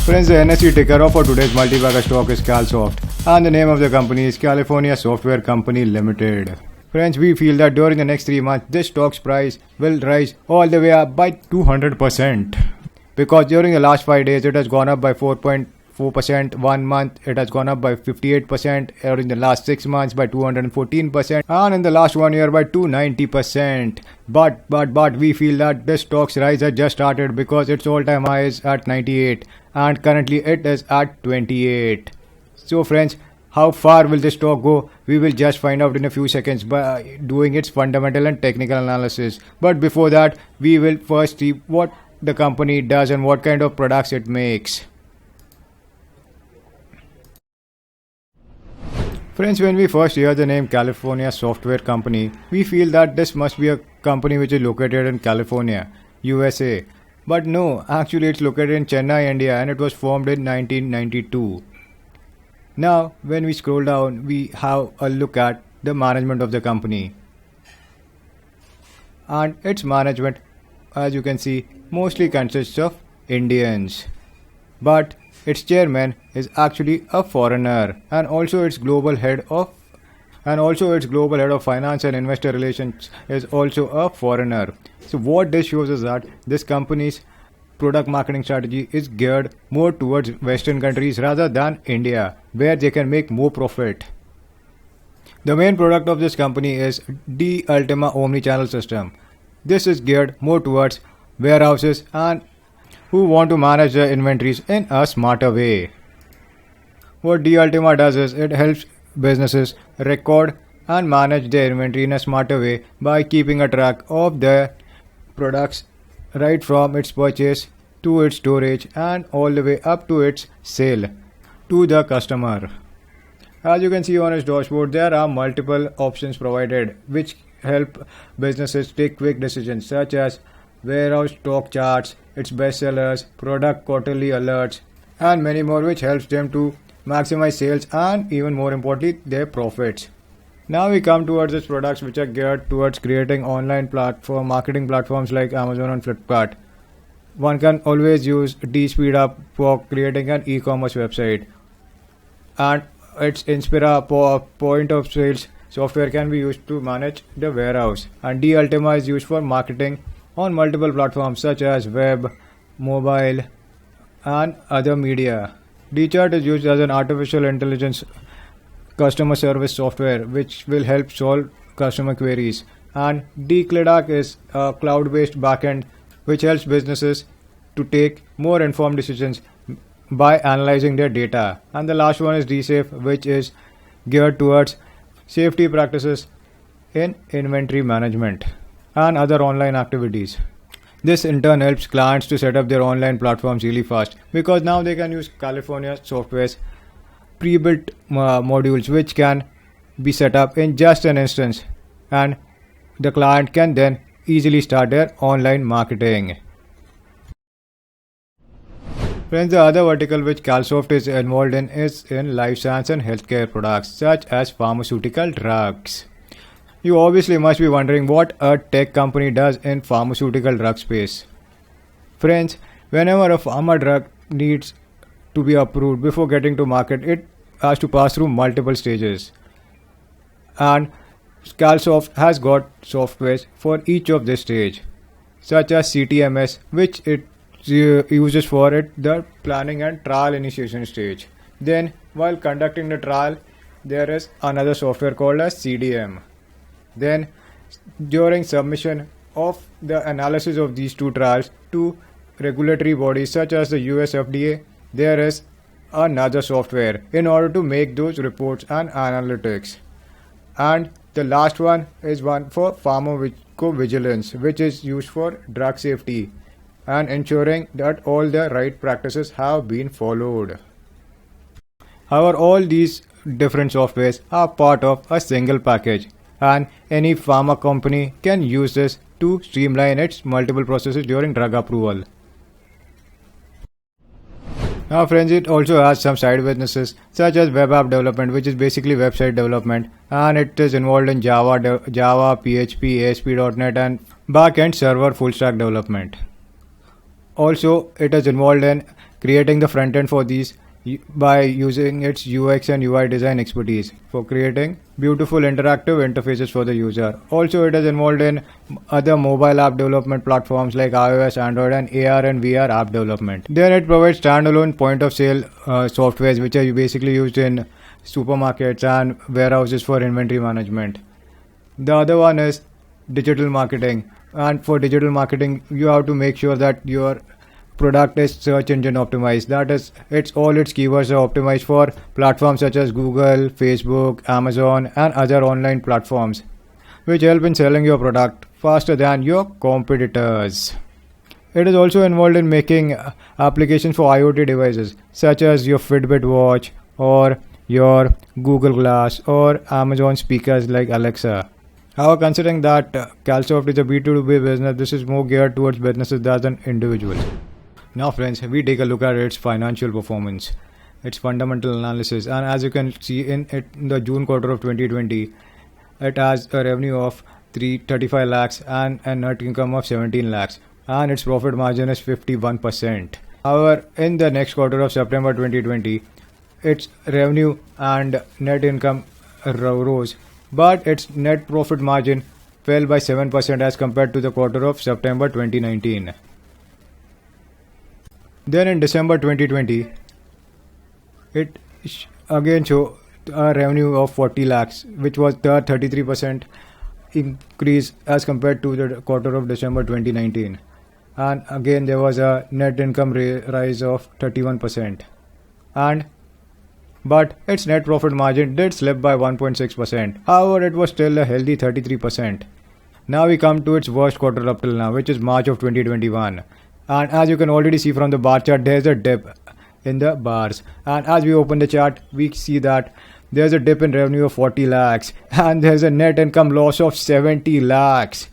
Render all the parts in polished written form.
Friends, the NSE ticker of for today's multi-bagger stock is CalSoft, and the name of the company is California Software Company Limited. Friends, we feel that during the next 3 months, this stock's price will rise all the way up by 200%. Because during the last 5 days, it has gone up by 4.4%. 1 month, it has gone up by 58%. During the last 6 months, by 214%. And in the last 1 year, by 290%. But we feel that this stock's rise has just started because its all-time high is at 98. And currently, it is at 28. So friends, how far will this stock go? We will just find out in a few seconds by doing its fundamental and technical analysis. But before that, we will first see what the company does and what kind of products it makes. Friends, when we first hear the name California Software Company, we feel that this must be a company which is located in California, USA. But no, actually it's located in Chennai, India, and it was formed in 1992. Now, when we scroll down, we have a look at the management of the company. And its management, as you can see, mostly consists of Indians. But its chairman is actually a foreigner, and also its global head of finance and investor relations is also a foreigner. So what this shows is that this company's product marketing strategy is geared more towards Western countries rather than India, where they can make more profit. The main product of this company is D Ultima Omnichannel System. This is geared more towards warehouses and who want to manage their inventories in a smarter way. What D Ultima does is it helps businesses record and manage their inventory in a smarter way by keeping a track of their products right from its purchase to its storage and all the way up to its sale to the customer. As you can see on its dashboard, there are multiple options provided which help businesses take quick decisions such as warehouse stock charts, its bestsellers, product quarterly alerts, and many more, which helps them to maximize sales and even more importantly their profits. Now we come towards its products which are geared towards creating online marketing platforms like Amazon and Flipkart. One can always use DSpeedUp for creating an e-commerce website, and its Inspira point of sales software can be used to manage the warehouse, and D Ultima is used for marketing on multiple platforms such as web, mobile, and other media. DChart is used as an artificial intelligence customer service software which will help solve customer queries, and DCLIDAC is a cloud-based backend which helps businesses to take more informed decisions by analyzing their data. And the last one is DSafe, which is geared towards safety practices in inventory management and other online activities. This in turn helps clients to set up their online platforms really fast because now they can use California Software's pre-built modules which can be set up in just an instance, and the client can then easily start their online marketing. Friends, the other vertical which CalSoft is involved in is in life science and healthcare products such as pharmaceutical drugs. You obviously must be wondering what a tech company does in pharmaceutical drug space. Friends, whenever a pharma drug needs to be approved before getting to market, it has to pass through multiple stages. And CalSoft has got softwares for each of this stage, such as CTMS, which it uses for the planning and trial initiation stage. Then, while conducting the trial, there is another software called as CDM. Then, during submission of the analysis of these two trials to regulatory bodies such as the US FDA, there is another software in order to make those reports and analytics. And the last one is one for pharmacovigilance, which is used for drug safety and ensuring that all the right practices have been followed. However, all these different softwares are part of a single package, and any pharma company can use this to streamline its multiple processes during drug approval. Now friends, it also has some side businesses such as web app development, which is basically website development, and it is involved in Java, PHP, ASP.NET and back-end server full stack development. Also, it is involved in creating the front end for these by using its UX and UI design expertise for creating beautiful interactive interfaces for the user. Also, it is involved in other mobile app development platforms like iOS, Android, and AR and VR app development. Then it provides standalone point of sale softwares which are basically used in supermarkets and warehouses for inventory management. The other one is digital marketing, and for digital marketing you have to make sure that your product is search engine optimized. That is, its keywords are optimized for platforms such as Google, Facebook, Amazon, and other online platforms, which help in selling your product faster than your competitors. It is also involved in making applications for IoT devices such as your Fitbit watch or your Google Glass or Amazon speakers like Alexa. However, considering that Calsoft is a B2B business, this is more geared towards businesses than individuals. Now friends, we take a look at its financial performance, its fundamental analysis, and as you can see in the June quarter of 2020, it has a revenue of 335 lakhs and a net income of 17 lakhs, and its profit margin is 51%. However, in the next quarter of September 2020, its revenue and net income rose, but its net profit margin fell by 7% as compared to the quarter of September 2019. Then in December 2020, it again showed a revenue of 40 lakhs, which was the 33% increase as compared to the quarter of December 2019. And again there was a net income rise of 31%. But its net profit margin did slip by 1.6%. However, it was still a healthy 33%. Now we come to its worst quarter up till now, which is March of 2021. And as you can already see from the bar chart, there's a dip in the bars. And as we open the chart, we see that there's a dip in revenue of 40 lakhs and there's a net income loss of 70 lakhs.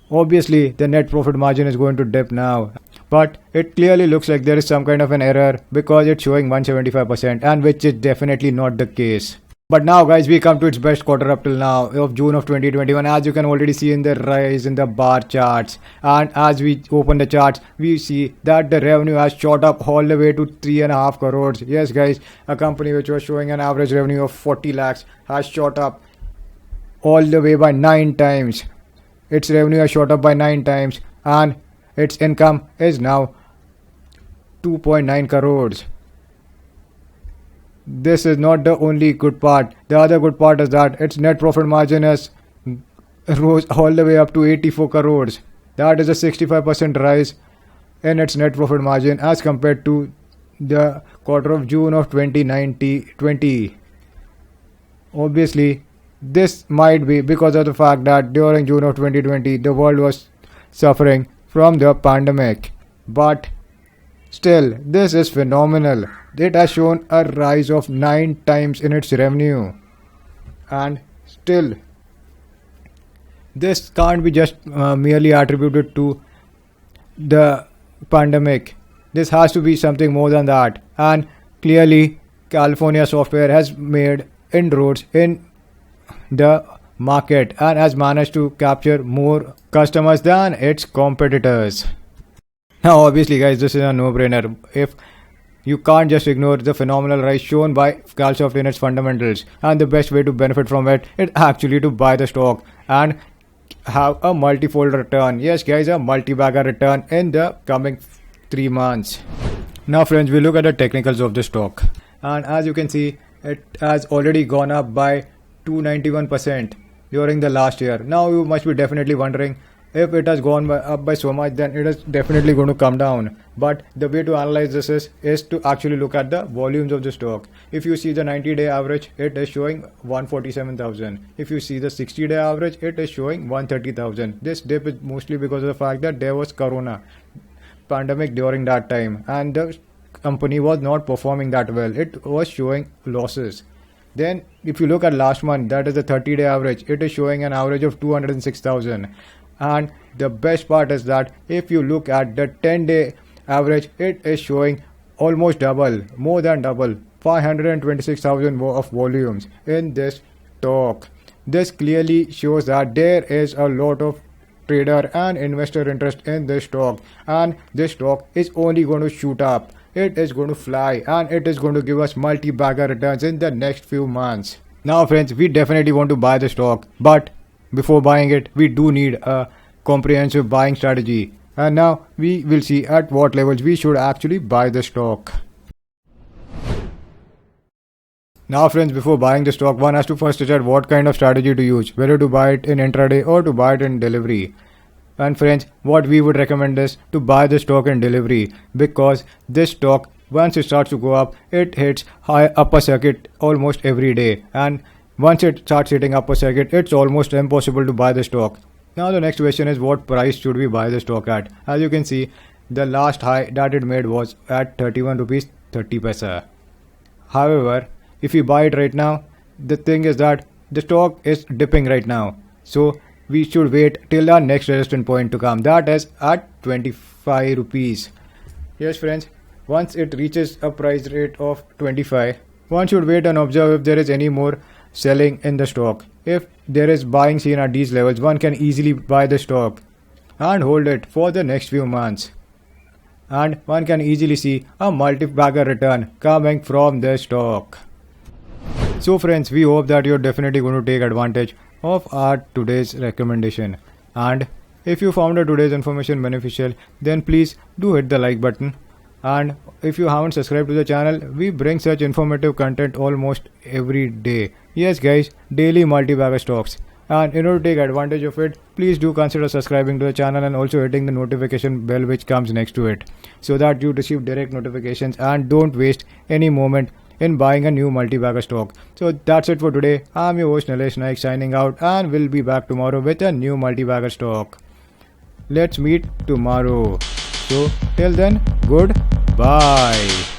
Obviously, the net profit margin is going to dip now. But it clearly looks like there is some kind of an error because it's showing 175%, and which is definitely not the case. But now guys, we come to its best quarter up till now of June of 2021, as you can already see in the rise in the bar charts. And as we open the charts, we see that the revenue has shot up all the way to 3.5 crores. Yes guys, a company which was showing an average revenue of 40 lakhs has shot up all the way by 9 times. Its revenue has shot up by 9 times and its income is now 2.9 crores. This is not the only good part. The other good part is that its net profit margin has rose all the way up to 84 crores. That is a 65% rise in its net profit margin as compared to the quarter of June of 2020. Obviously, this might be because of the fact that during June of 2020, the world was suffering from the pandemic. But still, this is phenomenal. It has shown a rise of 9 times in its revenue. And still, this can't be just merely attributed to the pandemic. This has to be something more than that. And clearly, California Software has made inroads in the market and has managed to capture more customers than its competitors. Now obviously guys, this is a no-brainer. If you can't just ignore the phenomenal rise shown by Calsoft in its fundamentals, and the best way to benefit from it is actually to buy the stock and have a multi-fold return. Yes guys, a multi-bagger return in the coming 3 months. Now friends, we look at the technicals of the stock, and as you can see, it has already gone up by 291% during the last year. Now you must be definitely wondering, if it has gone up by so much, then it is definitely going to come down. But the way to analyze this is to actually look at the volumes of the stock. If you see the 90-day average, it is showing 147,000. If you see the 60-day average, it is showing 130,000. This dip is mostly because of the fact that there was corona pandemic during that time and the company was not performing that well. It was showing losses. Then if you look at last month, that is the 30-day average, it is showing an average of 206,000. And the best part is that if you look at the 10-day average, it is showing almost double, more than double, 526,000 of volumes in this stock. This clearly shows that there is a lot of trader and investor interest in this stock, and this stock is only going to shoot up. it is going to fly and it is going to give us multi-bagger returns in the next few months. Now friends, we definitely want to buy the stock, but before buying it, we do need a comprehensive buying strategy. And now we will see at what levels we should actually buy the stock. Now friends, before buying the stock, one has to first decide what kind of strategy to use, whether to buy it in intraday or to buy it in delivery. And friends, what we would recommend is to buy the stock in delivery, because this stock, once it starts to go up, it hits high upper circuit almost every day, and once it starts hitting upper circuit, it's almost impossible to buy the stock. Now the next question is, what price should we buy the stock at? As you can see, the last high that it made was at 31 rupees 30 paisa. However, if you buy it right now, the thing is that the stock is dipping right now, so we should wait till our next resistance point to come, that is at 25 rupees. Yes friends, once it reaches a price rate of 25, one should wait and observe if there is any more selling in the stock. If there is buying seen at these levels, one can easily buy the stock and hold it for the next few months, and one can easily see a multi-bagger return coming from the stock. So friends, we hope that you're definitely going to take advantage of our today's recommendation, and if you found today's information beneficial, then please do hit the like button. And if you haven't subscribed to the channel, we bring such informative content almost every day. Yes guys, daily multi-bagger stocks. And in order to take advantage of it, please do consider subscribing to the channel and also hitting the notification bell which comes next to it, so that you receive direct notifications and don't waste any moment in buying a new multi-bagger stock. So that's it for today. I'm your host Nilesh Naik signing out, and we'll be back tomorrow with a new multi-bagger stock. Let's meet tomorrow. So till then, goodbye.